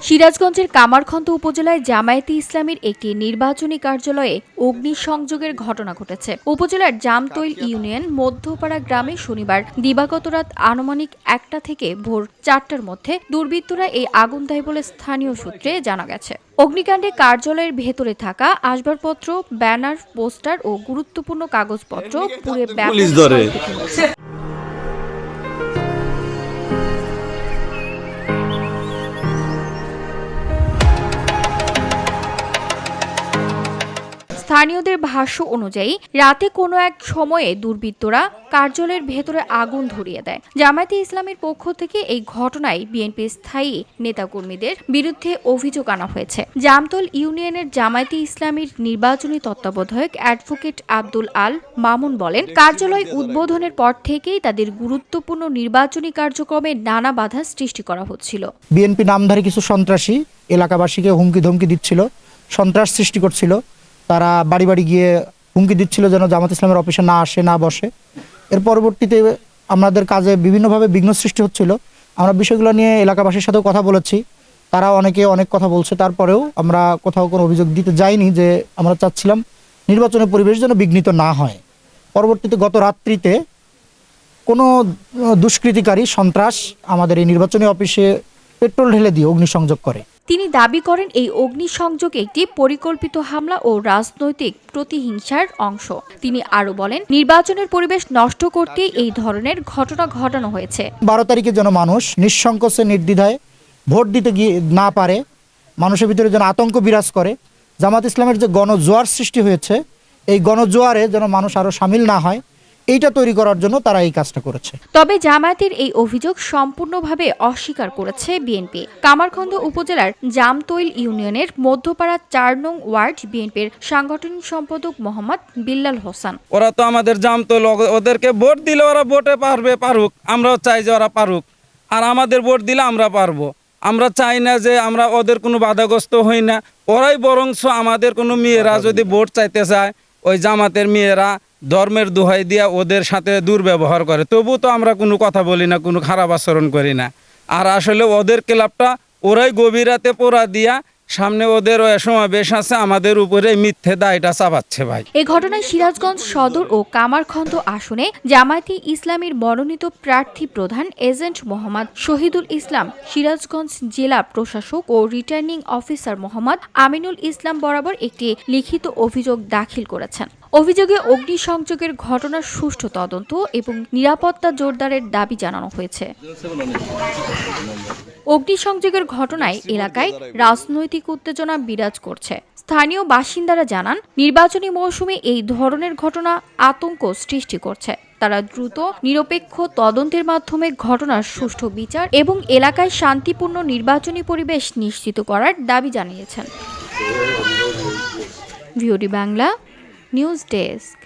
সিরাজগঞ্জের কামারখন্দ উপজেলায় জামায়াতে ইসলামীর একটি নির্বাচনী কার্যালয়ে অগ্নিসংযোগের ঘটনা ঘটেছে। উপজেলার জামতৈল ইউনিয়ন মধ্যপাড়া গ্রামে শনিবার দিবাগত রাত আনুমানিক 1টা থেকে ভোর 4টার মধ্যে দুর্বৃত্তরা এই আগুন দেয় বলে স্থানীয় সূত্রে জানা গেছে। অগ্নিকাণ্ডে কার্যালয়ের ভেতরে থাকা আসবাবপত্র, ব্যানার, পোস্টার ও গুরুত্বপূর্ণ কাগজপত্র পুড়ে ব্যাপক ক্ষয়ক্ষতি হয়েছে। স্থানীয়দের ভাষ্য অনুযায়ী রাতে কোনো এক সময়ে দুর্বৃত্তরা কার্যালয়ের ভেতরে আগুন ধরিয়ে দেয়। জামায়াতে ইসলামীর পক্ষ থেকে এই ঘটনায় বিএনপির স্থায়ী নেতাকর্মীদের বিরুদ্ধে অভিযোগ আনা হয়েছে। জামতল ইউনিয়নের জামায়াতে ইসলামীর নির্বাচনী তত্ত্বাবধায়ক অ্যাডভোকেট আব্দুল আল মামুন বলেন, কার্যালয় উদ্বোধনের পর থেকেই তাদের গুরুত্বপূর্ণ নির্বাচনী কার্যক্রমে নানা বাধা সৃষ্টি করা হচ্ছিল। বিএনপি নামধারী কিছু সন্ত্রাসী এলাকাবাসীকে হুমকি ধমকি দিচ্ছিল, সন্ত্রাস সৃষ্টি করছিল। তারা বাড়ি বাড়ি গিয়ে হুমকি দিচ্ছিল যেন জামাত ইসলামের অফিসে না আসে, না বসে। এর পরবর্তীতে আমাদের কাজে বিভিন্নভাবে বিঘ্ন সৃষ্টি হচ্ছিল। আমরা বিষয়গুলো নিয়ে এলাকাবাসীর সাথেও কথা বলেছি, তারা অনেকে অনেক কথা বলছে। তারপরেও আমরা কোথাও কোনো অভিযোগ দিতে যাইনি, যে আমরা চাচ্ছিলাম নির্বাচনের পরিবেশ যেন বিঘ্নিত না হয়। পরবর্তীতে গত রাত্রিতে কোনো দুষ্কৃতিকারী সন্ত্রাস আমাদের এই নির্বাচনী অফিসে পেট্রোল ঢেলে দিয়ে অগ্নিসংযোগ করে। তিনি দাবি করেন, এই অগ্নিসংযোগ একটি পরিকল্পিত হামলা ও রাজনৈতিক প্রতিহিংসার অংশ। তিনি আরও বলেন, নির্বাচনের পরিবেশ নষ্ট করতে এই ধরনের ঘটনা ঘটানো হয়েছে। 12 তারিখে যেন মানুষ নিঃসংকোচে নির্দ্বিধায় ভোট দিতে গিয়ে না পারে, মানুষের ভিতরে যেন আতঙ্ক বিরাজ করে। জামাত ইসলামের যে গণজোয়ার সৃষ্টি হয়েছে, এই গণজোয়ারে যেন মানুষ আরও সামিল না হয়, এইটা তৈরি করার জন্য তারা এই কাজটা করেছে। তবে জামায়াতের এই অভিযোগ সম্পূর্ণভাবে অস্বীকার করেছে বিএনপি। কামারখন্দ উপজেলার জামতৈল ইউনিয়নের মধ্যপাড়া 4 নং ওয়ার্ড বিএনপির সাংগঠনিক সম্পাদক মোহাম্মদ বিল্লাল হোসেন, ওরা তো আমাদের জামতৈল, ওদেরকে ভোট দিলে ওরা ভোটে পারুক, আমরাও চাই যে ওরা পারুক, আর আমাদের ভোট দিলে আমরা পারবো। আমরা চাই না যে আমরা ওদের কোনো বাধাগ্রস্ত হই না। ওরাই বরংস আমাদের কোনো মেয়েরা যদি ভোট চাইতে চায়, ওই জামাতের মেয়েরা ধর্মের দোহাই দিয়া ওদের সাথে দুর্ব্যবহার করে, তবু তো আমরা কোনো কথা বলি না, কোনো খারাপ আচরণ করি না। আর আসলে ওদের ক্লাবটা ওরাই গভীর রাতে পোড়া দিয়া সামনে ওদের সমাবেশ আছে, আমাদের উপরে মিথ্যে দায়টা চাপাচ্ছে। ভাই, এই ঘটনায় সিরাজগঞ্জ সদর ও কামারখন্দ আসনে জামায়াতে ইসলামীর মনোনীত প্রার্থী প্রধান এজেন্ট মোহাম্মদ শহীদুল ইসলাম, সিরাজগঞ্জ জেলা প্রশাসক ও রিটার্নিং অফিসার মোহাম্মদ আমিনুল ইসলাম বরাবর একটি লিখিত অভিযোগ দাখিল করেছেন। অভিযোগে অগ্নিসংযোগের ঘটনার সুষ্ঠু তদন্ত এবং নিরাপত্তা জোরদারের দাবি জানানো হয়েছে। অগ্নিসংযোগের ঘটনায় এলাকায় রাজনৈতিক উত্তেজনা বিরাজ করছে। স্থানীয় বাসিন্দারা জানান, নির্বাচনী মৌসুমে এই ধরনের ঘটনা আতঙ্ক সৃষ্টি করছে। তারা দ্রুত নিরপেক্ষ তদন্তের মাধ্যমে ঘটনার সুষ্ঠু বিচার এবং এলাকায় শান্তিপূর্ণ নির্বাচনী পরিবেশ নিশ্চিত করার দাবি জানিয়েছেন। VOD Bangla news desk.